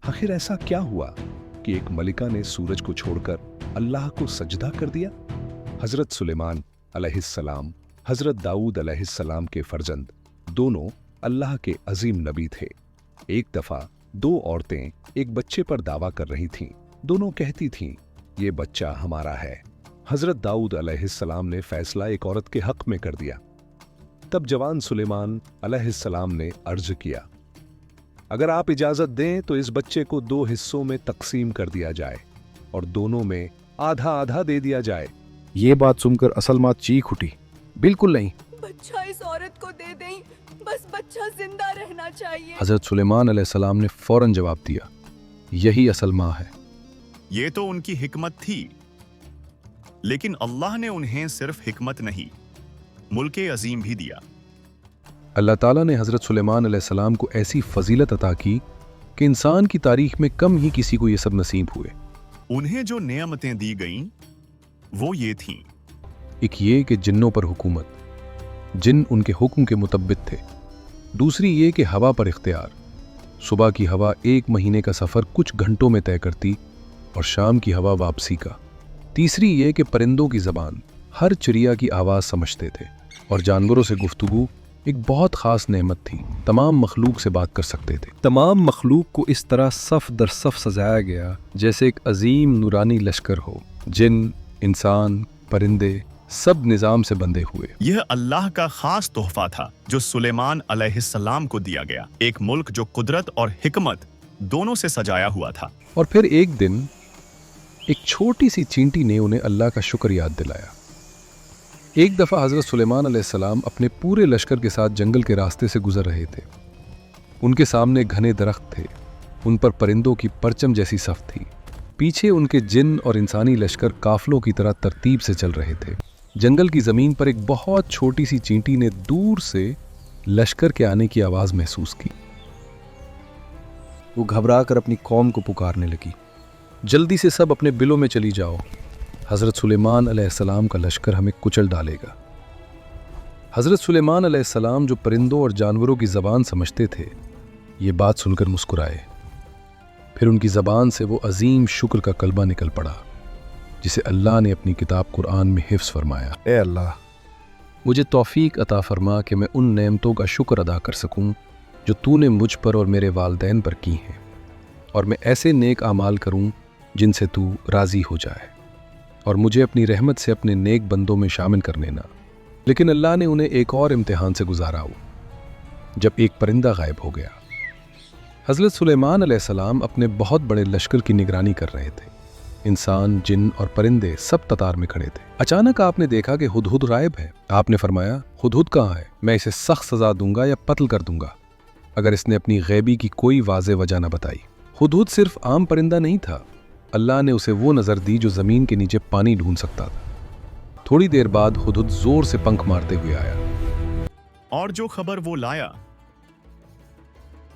आखिर ऐसा क्या हुआ कि एक मलिका ने सूरज को छोड़कर अल्लाह को सजदा कर दिया? हजरत सुलेमान अलैहिस्सलाम हजरत दाऊद अलैहिस्सलाम के फर्जंद दोनों अल्लाह के अजीम नबी थे। एक दफा दो औरतें एक बच्चे पर दावा कर रही थीं। दोनों कहती थीं, ये बच्चा हमारा है। हजरत दाऊद अलैहिस्सलाम ने फैसला एक औरत के हक में कर दिया। तब जवान सुलेमान अलैहिस्सलाम ने अर्ज किया, अगर आप इजाजत दें तो इस बच्चे को दो हिस्सों में तकसीम कर दिया जाए और दोनों में आधा आधा दे दिया जाए। ये बात सुनकर असलमा चीख उठी, बिल्कुल नहीं, बच्चा इस औरत को दे दें, बस बच्चा जिंदा रहना चाहिए। हजरत सुलेमान अलैहिस्सलाम ने फौरन जवाब दिया, यही असल माँ है। ये तो उनकी हिकमत थी, लेकिन अल्लाह ने उन्हें सिर्फ हिकमत नहीं, मुल्के अजीम भी दिया। अल्लाह ताला ने हजरत सुलेमान अलैहिस्सलाम को ऐसी फजीलत अता की कि इंसान की तारीख में कम ही किसी को ये सब नसीब हुए। उन्हें जो नेमतें दी गईं, वो ये थीं। एक ये कि जिन्नों पर हुकूमत, जिन उनके हुक्म के मुतब्बिक थे। दूसरी ये कि हवा पर इख्तियार, सुबह की हवा 1 महीने का सफ़र कुछ घंटों में तय करती और शाम की हवा वापसी का। तीसरी ये कि परिंदों की ज़बान, हर चिड़िया की आवाज़ समझते थे और जानवरों से गुफ्तगू एक बहुत ख़ास नेमत थी, तमाम मखलूक से बात कर सकते थे। तमाम मखलूक को इस तरह सफ़ दर सफ़ सजाया गया जैसे एक अजीम नूरानी लश्कर हो। जिन, इंसान, परिंदे सब निज़ाम से बंधे हुए। यह अल्लाह का खास तोहफा था जो सुलेमान अलैहिस्सलाम को दिया गया, एक मुल्क जो कुदरत और हिकमत दोनों से सजाया हुआ था। और फिर एक दिन एक छोटी सी चींटी ने उन्हें अल्लाह का शुक्र याद दिलाया। एक दफ़ा हज़रत सुलेमान अलैहिस्सलाम अपने पूरे लश्कर के साथ जंगल के रास्ते से गुजर रहे थे। उनके सामने घने दरख्त थे, उन पर परिंदों की परचम जैसी सफ़ थी। पीछे उनके जिन और इंसानी लश्कर काफलों की तरह तरतीब से चल रहे थे। जंगल की ज़मीन पर एक बहुत छोटी सी चींटी ने दूर से लश्कर के आने की आवाज़ महसूस की। वो घबरा कर अपनी कौम को पुकारने लगी, जल्दी से सब अपने बिलों में चली जाओ, हज़रत सुलेमान अलैहिस्सलाम का लश्कर हमें कुचल डालेगा। हज़रत सुलेमान अलैहिस्सलाम जो परिंदों और जानवरों की ज़बान समझते थे, ये बात सुनकर मुस्कुराए। फिर उनकी ज़बान से वो अजीम शुक्र का कलमा निकल पड़ा जिसे अल्लाह ने अपनी किताब कुरान में हिफ्ज़ फरमाया। ए अल्लाह, मुझे तौफीक अता फरमा कि मैं उन नेमतों का शुक्र अदा कर सकूं जो तूने मुझ पर और मेरे वालिदैन पर की हैं, और मैं ऐसे नेक आमाल करूं जिनसे तू राज़ी हो जाए, और मुझे अपनी रहमत से अपने नेक बंदों में शामिल कर लेना। लेकिन अल्लाह ने उन्हें एक और इम्तिहान से गुजारा हो, जब एक परिंदा गायब हो गया। हज़रत सुलेमान अलैहिस्सलाम अपने बहुत बड़े लश्कर की निगरानी कर रहे थे। इंसान, जिन और परिंदे सब कतार में खड़े थे। अचानक आपने देखा कि हुदहुद गायब है। आपने फरमाया, हुदहुद कहाँ है? मैं इसे सख्त सज़ा दूंगा या कत्ल कर दूंगा अगर इसने अपनी गैबी की कोई वाज़े वजह न बताई। हुदहुद सिर्फ आम परिंदा नहीं था, अल्लाह ने उसे वो नज़र दी जो ज़मीन के नीचे पानी ढूंढ सकता था। थोड़ी देर बाद हुदहुद ज़ोर से पंख मारते हुए आया, और जो खबर वो लाया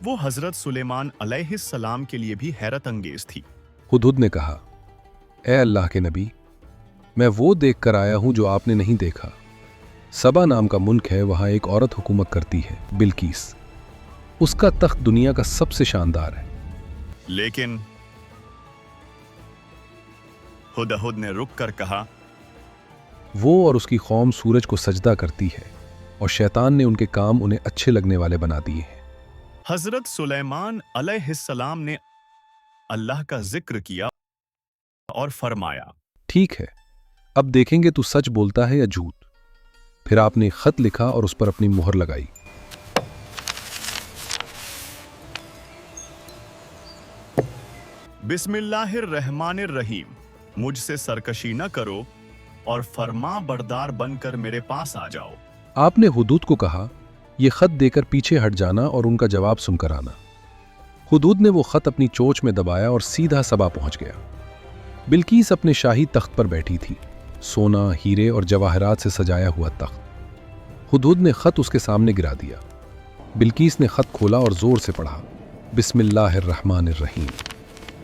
वो हजरत सुलेमान अलैहिस्सलाम के लिए भी हैरत अंगेज थी। हुदहुद ने कहा, ए अल्लाह के नबी, मैं वो देख कर आया हूं जो आपने नहीं देखा। सबा नाम का मुल्क है, वहां एक औरत हुकूमत करती है, बिल्कीस। उसका तख्त दुनिया का सबसे शानदार है। लेकिन हुदहुद ने रुक कर कहा, वो और उसकी कौम सूरज को सजदा करती है और शैतान ने उनके काम उन्हें अच्छे लगने वाले बना दिए हैं। हजरत सुलेमान अलैहिस्सलाम ने अल्लाह का जिक्र किया और फरमाया, ठीक है, अब देखेंगे तू सच बोलता है या झूठ। फिर आपने खत लिखा और उस पर अपनी मुहर लगाई। बिस्मिल्लाहिर्रहमानिर्रहीम, मुझसे सरकशी न करो और फरमा बरदार बनकर मेरे पास आ जाओ। आपने हुदूद को कहा, यह खत देकर पीछे हट जाना और उनका जवाब सुनकर आना। हुदूद ने वो खत अपनी चोंच में दबाया और सीधा सबा पहुंच गया। बिल्कीस अपने शाही तख्त पर बैठी थी, सोना, हीरे और जवाहरात से सजाया हुआ तख्त। हुदूद ने खत उसके सामने गिरा दिया। बिल्कीस ने खत खोला और जोर से पढ़ा, बिस्मिल्लाहिर्रहमानिर्रहीम,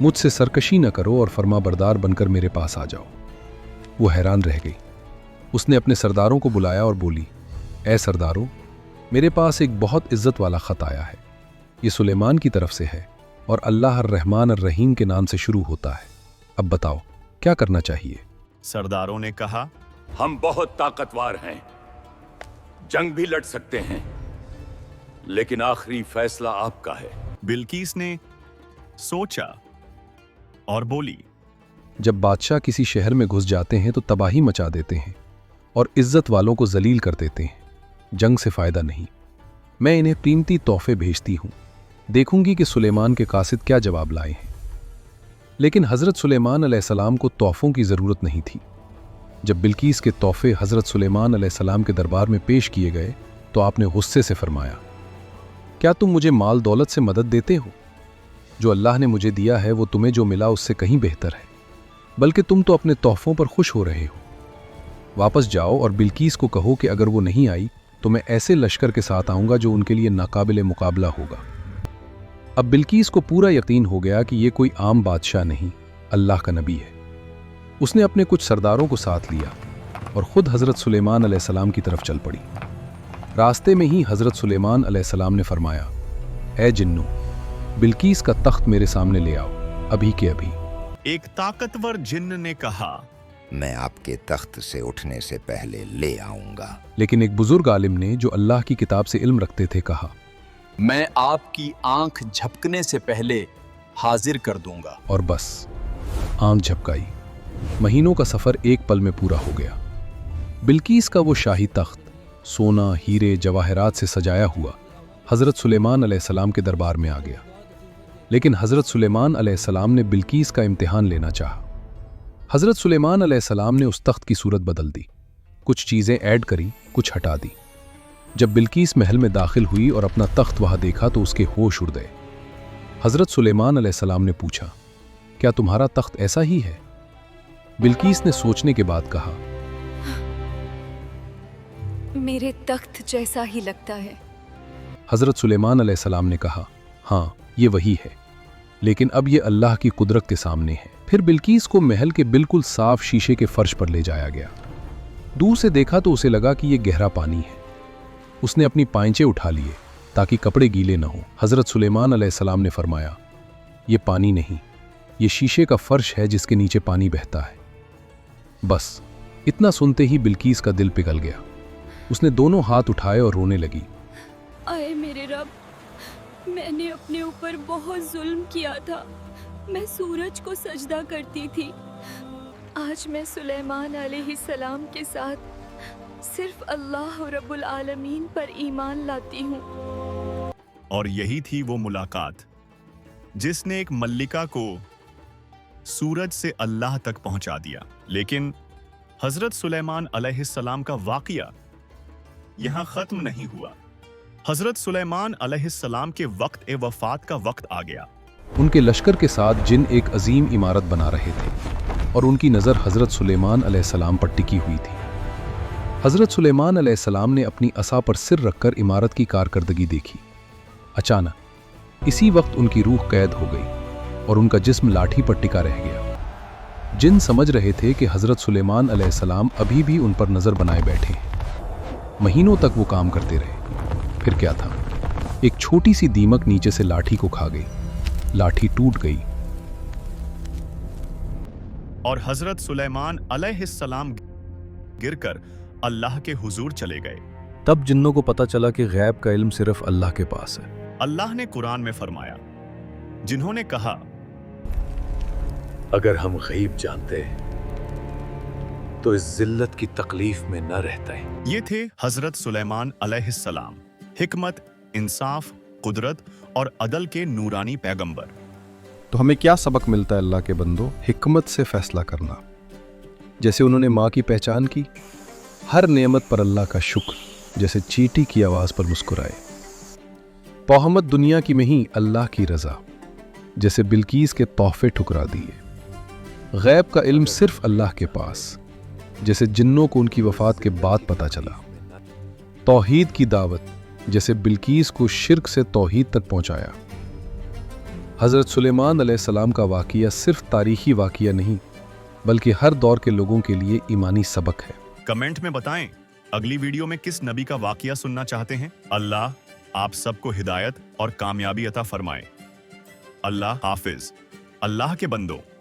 मुझसे सरकशी न करो और फरमा बरदार बनकर मेरे पास आ जाओ। वो हैरान रह गई। उसने अपने सरदारों को बुलाया और बोली, ए सरदारों, मेरे पास एक बहुत इज्जत वाला खत आया है। ये सुलेमान की तरफ से है। और अल्लाह अर्रहमान अर्रहीम के नाम से शुरू होता है। अब बताओ क्या करना चाहिए? सरदारों ने कहा, हम बहुत ताकतवर हैं, जंग भी लड़ सकते हैं, लेकिन आखिरी फैसला आपका है। बिल्कीस ने सोचा और बोली, जब बादशाह किसी शहर में घुस जाते हैं तो तबाही मचा देते हैं और इज्जत वालों को जलील कर देते हैं। जंग से फायदा नहीं। मैं इन्हें कीमती तोहफे भेजती हूं, देखूंगी कि सुलेमान के कासिद क्या जवाब लाए हैं। लेकिन हजरत सुलेमान अलैहिस्सलाम को तोहफों की जरूरत नहीं थी। जब बिल्कीस के तोहफे हजरत सुलेमान अलैहिस्सलाम के दरबार में पेश किए गए तो आपने गुस्से से फरमाया, क्या तुम मुझे माल दौलत से मदद देते हो? जो अल्लाह ने मुझे दिया है वो तुम्हें जो मिला उससे कहीं बेहतर है, बल्कि तुम तो अपने तोहफों पर खुश हो रहे हो। वापस जाओ और बिल्कीस को कहो कि अगर वो नहीं आई तो मैं ऐसे लश्कर के साथ आऊंगा जो उनके लिए नाकाबिले मुकाबला होगा। अब बिल्कीस को पूरा यकीन हो गया कि ये कोई आम बादशाह नहीं, अल्लाह का नबी है। उसने अपने कुछ सरदारों को साथ लिया और खुद हजरत सुलेमान अलैहिस्सलाम की तरफ चल पड़ी। रास्ते में ही हजरत सुलेमान अलैहिस्सलाम ने फरमाया, ए जिन्नो, बिल्कीस का तख्त मेरे सामने ले आओ, अभी के अभी। एक ताकतवर जिन्न ने कहा, मैं आपके तख्त से उठने से पहले ले आऊंगा। लेकिन एक बुजुर्ग आलिम ने जो अल्लाह की किताब से इल्म रखते थे कहा, मैं आपकी आंख झपकने से पहले हाजिर कर दूंगा। और बस आंख झपकाई। महीनों का सफर एक पल में पूरा हो गया। बिल्कीस का वो शाही तख्त सोना, हीरे, जवाहरात से सजाया हुआ हजरत सुलेमान अलैहिस्सलाम के दरबार में आ गया। लेकिन हजरत सुलेमान अलैहिस्सलाम ने बिल्कीस का इम्तिहान लेना चाहा। हजरत सुलेमान अलैहिस्सलाम ने उस तख्त की सूरत बदल दी, कुछ चीजें ऐड करी, कुछ हटा दी। जब बिल्कीस महल में दाखिल हुई और अपना तख्त वहां देखा तो उसके होश उड़ गए। हजरत सुलेमान अलैहिस्सलाम ने पूछा, क्या तुम्हारा तख्त ऐसा ही है? बिल्कीस ने सोचने के बाद कहा, मेरे तख्त जैसा ही लगता है। हजरत सुलेमान अलैहिस्सलाम ने कहा, हाँ ये वही है, लेकिन अब ये अल्लाह की कुदरत के सामने है। फिर बिल्कीस को महल के बिल्कुल साफ शीशे के फर्श पर ले जाया गया। दूर से देखा तो उसे लगा कि ये गहरा पानी है। उसने अपनी पांचे उठा लिए ताकि कपड़े गीले न हो। हजरत सुलेमान अलैहिस्सलाम ने फरमाया, ये पानी नहीं, ये शीशे का फर्श है जिसके नीचे पानी बहता है। बस इतना सुनते ही बिल्कीस का दिल पिघल गया। उसने दोनों हाथ उठाए और रोने लगी। आए मेरे रब, मैंने अपने ऊपर बहुत जुल्म किया था। मैं सूरज को सजदा करती थी। आज मैं सुलेमान अलैहिस्सलाम के साथ सिर्फ अल्लाह रब्बुल आलमीन पर ईमान लाती हूँ। और यही थी वो मुलाकात जिसने एक मल्लिका को सूरज से अल्लाह तक पहुंचा दिया। लेकिन हजरत सुलेमान अलैहिस्सलाम का वाकया यहां खत्म नहीं हुआ। हजरत सुलेमान अलैहिस्सलाम के वक्त ए वफात का वक्त आ गया। उनके लश्कर के साथ जिन एक अजीम इमारत बना रहे थे और उनकी नज़र हजरत सुलेमान अलैहिस्सलाम पर टिकी हुई थी। हजरत सुलेमान अलैहिस्सलाम ने अपनी असा पर सिर रखकर इमारत की कारकर्दगी देखी। अचानक इसी वक्त उनकी रूह कैद हो गई और उनका जिस्म लाठी पर टिका रह गया। जिन समझ रहे थे कि हजरत सुलेमान अलैहिस्सलाम अभी भी उन पर नजर बनाए बैठे हैं। महीनों तक वो काम करते रहे। फिर क्या था, एक छोटी सी दीमक नीचे से लाठी को खा गई। लाठी टूट गई और हजरत सुलेमान अलैहिस्सलाम गिरकर अल्लाह के हुजूर चले गए। तब जिन्नों को पता चला कि गैब का इल्म सिर्फ अल्लाह के पास है। अल्लाह ने कुरान में फरमाया, जिन्होंने कहा, अगर हम गैब जानते तो इस जिल्लत की तकलीफ में न रहते। ये थे हजरत सुलेमान अलैहिस्सलाम, हिकमत, इंसाफ, कुदरत और अदल के नूरानी पैगंबर। तो हमें क्या सबक मिलता है अल्लाह के बंदो? हिकमत से फैसला करना। जैसे उन्होंने माँ की पहचान की, हर नेमत पर अल्लाह का शुक्र, जैसे चींटी की आवाज़ पर मुस्कुराए। तोहमत दुनिया की में ही अल्लाह की रज़ा, जैसे बिल्कीस के तोहफे ठुकरा दिए। गैब का इल्म सिर्फ अल्लाह के पास, जैसे जिन्नों को उनकी वफात के बाद पता चला। तौहीद की दावत, जैसे बिल्कीस को शिर्क से तौहीद तक पहुंचाया। हजरत सुलेमान अलैहिस्सलाम का वाक़या सिर्फ तारीखी वाक़या नहीं, बल्कि हर दौर के लोगों के लिए ईमानी सबक है। कमेंट में बताएं अगली वीडियो में किस नबी का वाक़या सुनना चाहते हैं। अल्लाह आप सबको हिदायत और कामयाबी अता फरमाए। अल्लाह हाफिज। अल्लाह के बंदो,